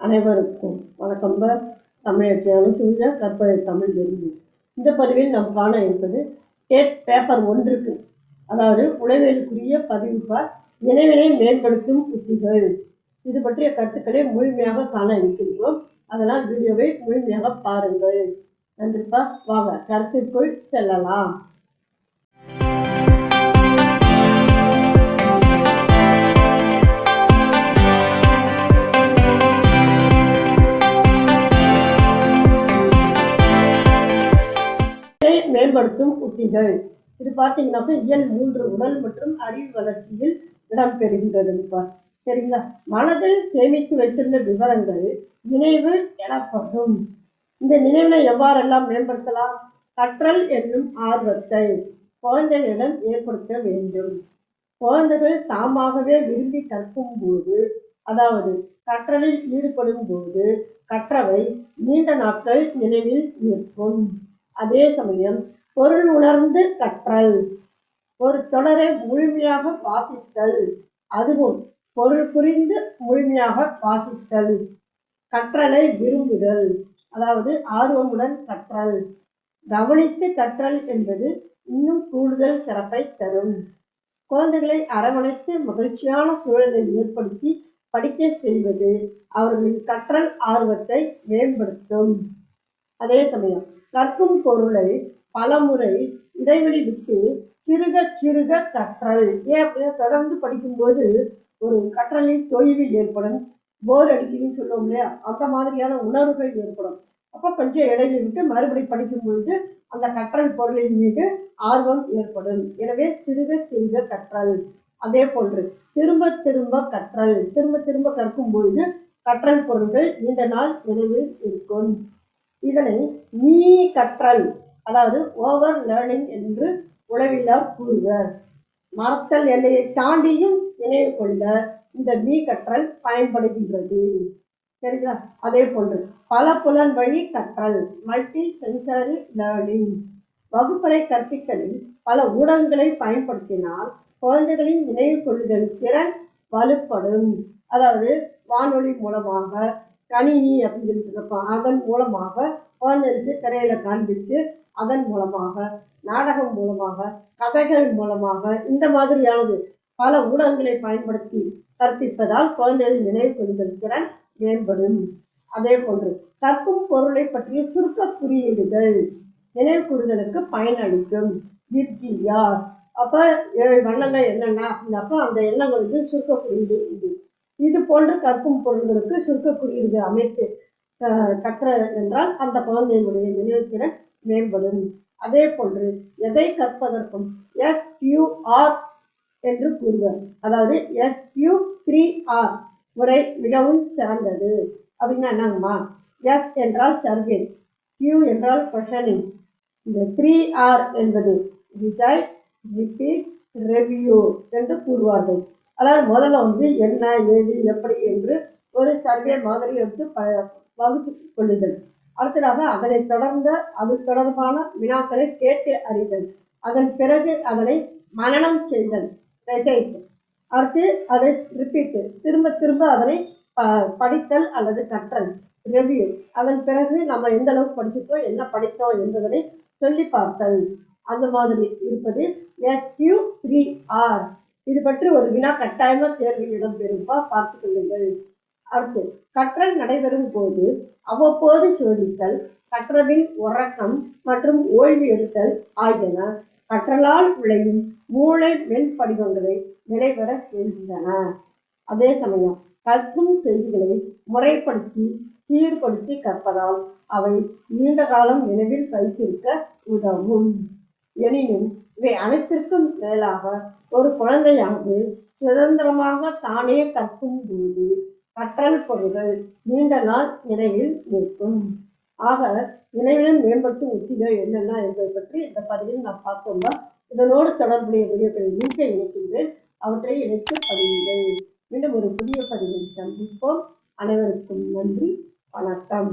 அனைவருக்கும் வணக்கம். தமிழ் சூழ்நிலை கற்பனை தமிழ் விரும்பு. இந்த பதிவில் நாம் காண இருப்பது ஸ்டேட் பேப்பர் 1க்கு, அதாவது உளவியலுக்குரிய பதிவுப்பார் நினைவினை மேம்படுத்தும் உத்திகள். இது பற்றிய கருத்துக்களை முழுமையாக காண இருக்கின்றோம். அதனால் வீடியோவை முழுமையாக பாருங்கள். நன்றிப்பா. வாங்க கருத்திற்குள் செல்லலாம். மேம்படுத்தும் உத்திகள். இது பார்த்தீங்கன்னாக்கா இயல் 3 உடல் மற்றும் அறிவு வளர்ச்சியில் இடம்பெறுகின்றதுப்பா. சரிங்களா? மனதில் சேமித்து வைத்திருந்த விவரங்கள் நினைவு எனப்படும். இந்த நினைவினை எவ்வாறெல்லாம் மேம்படுத்தலாம்? கற்றல் என்னும் ஆர்வத்தை குழந்தைகளிடம் ஏற்படுத்த வேண்டும். குழந்தைகள் தாமாகவே விரும்பி கற்கும் போது, அதாவது கற்றலில் ஈடுபடும் போது கற்றவை நீண்ட நாட்கள் நினைவில் நிற்கும். அதே சமயம் பொருள் உணர்ந்து கற்றல், ஒரு தொடரை முழுமையாக வாசித்தல், அதுவும் பொருள் புரிந்து முழுமையாக வாசித்தல். கற்றலை விரும்புதல், அதாவது ஆர்வமுடன் கற்றல். கவனித்து கற்றல் என்பது இன்னும் கூடுதல் சிறப்பை தரும். குழந்தைகளை அரவணைத்து மகிழ்ச்சியான சூழலை ஏற்படுத்தி படிக்க செய்வது அவர்களின் கற்றல் ஆர்வத்தை மேம்படுத்தும். அதே சமயம் கற்கும் பொருளை பலமுறை இடைவெளி விட்டு சிறுக சிறுக கற்றல். ஏன் அப்படின்னா, தொடர்ந்து படிக்கும்போது ஒரு கற்றலில் தொய்வு ஏற்படும், போர் அடிக்குதுன்னு சொல்லுவோம் இல்லையா, அந்த மாதிரியான உணர்வுகள் ஏற்படும். அப்போ கொஞ்சம் இடைவெளி விட்டு மறுபடி படிக்கும் பொழுது அந்த கற்றல் பொருளின் மீது ஆர்வம் ஏற்படும். எனவே சிறுக சிறுக கற்றல். அதே போன்று திரும்ப திரும்ப கற்றல். திரும்ப திரும்ப கற்கும் பொழுது கற்றல் பொருள்கள் நீண்ட நாள் நினைவில் இருக்கும். இதனை மீ கற்றல், அதாவது ஓவர் லேர்னிங் என்று உளவியலார் கூறுவர். மறத்தல் எல்லையை தாண்டியும் நினைவு கொள்ள இந்த மீ கற்றல் பயன்படுகின்றது. சரிங்களா? அதே போன்று பல புலன் வழி கற்றல், மல்டி சென்சரி லேர்னிங். வகுப்பறை கற்பித்தலில் பல ஊடகங்களை பயன்படுத்தினால் குழந்தைகளின் நினைவு கொள்ளுதல் திறன் வலுப்படும். அதாவது வானொலி மூலமாக, கணினி அப்படின்னு சொல்லியிருப்போம், அதன் மூலமாக குழந்தைகளுக்கு திரையில காண்பித்து, அதன் மூலமாக நாடகம் மூலமாக, கதைகள் மூலமாக, இந்த மாதிரியானது பல ஊடகங்களை பயன்படுத்தி கற்பிப்பதால் குழந்தைகளின் நினைவு கொள்ளுதல் திறன் மேம்படும். அதே போன்று கற்கும் பொருளை பற்றிய சுருக்க குறியீடுகள் நினைவு கூறுதலுக்கு பயனளிக்கும். விப்ஜிஆர், அப்ப 7 வண்ணங்கள் என்னென்ன அப்படின்னாப்போ அந்த எண்ணங்களுக்கு சுருக்க குறியீடு இது. இது போன்று கற்கும் பொருள்களுக்கு சுருக்க குறியீடு அமைத்து கற்ற என்றால் அந்த குழந்தையினுடைய நினைவுத்திறன் மேம்படும். அதே போன்று எதை கற்பதற்கும் SQR என்று கூறுவர். அதாவது SQ3R முறை மிகவும் சிறந்தது. அப்படின்னா என்னங்கம்மா? S என்றால் சர்வே, Q என்றால் கொஷனிங், இந்த 3R என்பது டிசைட், ரிப்பீட், ரெவியூ என்று கூறுவார்கள். அதாவது முதல்ல என்ன, ஏது, எப்படி என்று ஒரு சர்வே மாதிரி எடுத்து வகுத்து கொள்ளுதல். அடுத்ததாக அதனை தொடர்ந்த அது தொடர்பான வினாக்களை கேட்டு அறிதல். அதன் பிறகு அதனை மனனம் செய்தல், அடுத்து அதை ரிப்பீட், திரும்ப திரும்ப அதனை படித்தல் அல்லது கற்றல், ரெவியூ. அதன் பிறகு நம்ம எந்த அளவுக்கு படிச்சிட்டோம், என்ன படித்தோம் என்பதனை சொல்லி பார்த்தல். அந்த மாதிரி இருப்பது SQ3R. இது பற்றி ஒரு வினா கட்டாயமா தேர்வில் இடம்பெறும்பா, பார்த்து கொள்ளுங்கள். அடுத்து கற்றல் நடைபெறும் போது அவ்வப்போது சோதித்தல், கற்றலின் உறக்கம் மற்றும் ஓய்வு எடுத்தல் ஆகியன கற்றலால் விளையும் மூளை மென்படிவங்களை நிலைபெற செய்கின்றன. அதே சமயம் கற்கும் செய்திகளை முறைப்படுத்தி சீர்படுத்தி கற்பதால் அவை நீண்ட காலம் நினைவில் வைத்திருக்க உதவும். எனினும் இவை அனைத்திற்கும் மேலாக ஒரு குழந்தையானது சுதந்திரமாக தானே கற்கும் போது கற்றல் பொருள்கள் நீண்ட நாள் நினைவில் நிற்கும். ஆக நினைவிலும் மேம்படுத்தும் உத்திகள் என்னென்ன என்பதை பற்றி இந்த பதிவில் நான் பார்த்தோம்னா, இதனோடு தொடர்புடைய வீடியோக்களின் லிங்கை இணைக்கின்றேன். அவற்றை இணைத்து பதிவுகள். மீண்டும் ஒரு புதிய பதிவில் சந்திப்போம். அனைவருக்கும் நன்றி, வணக்கம்.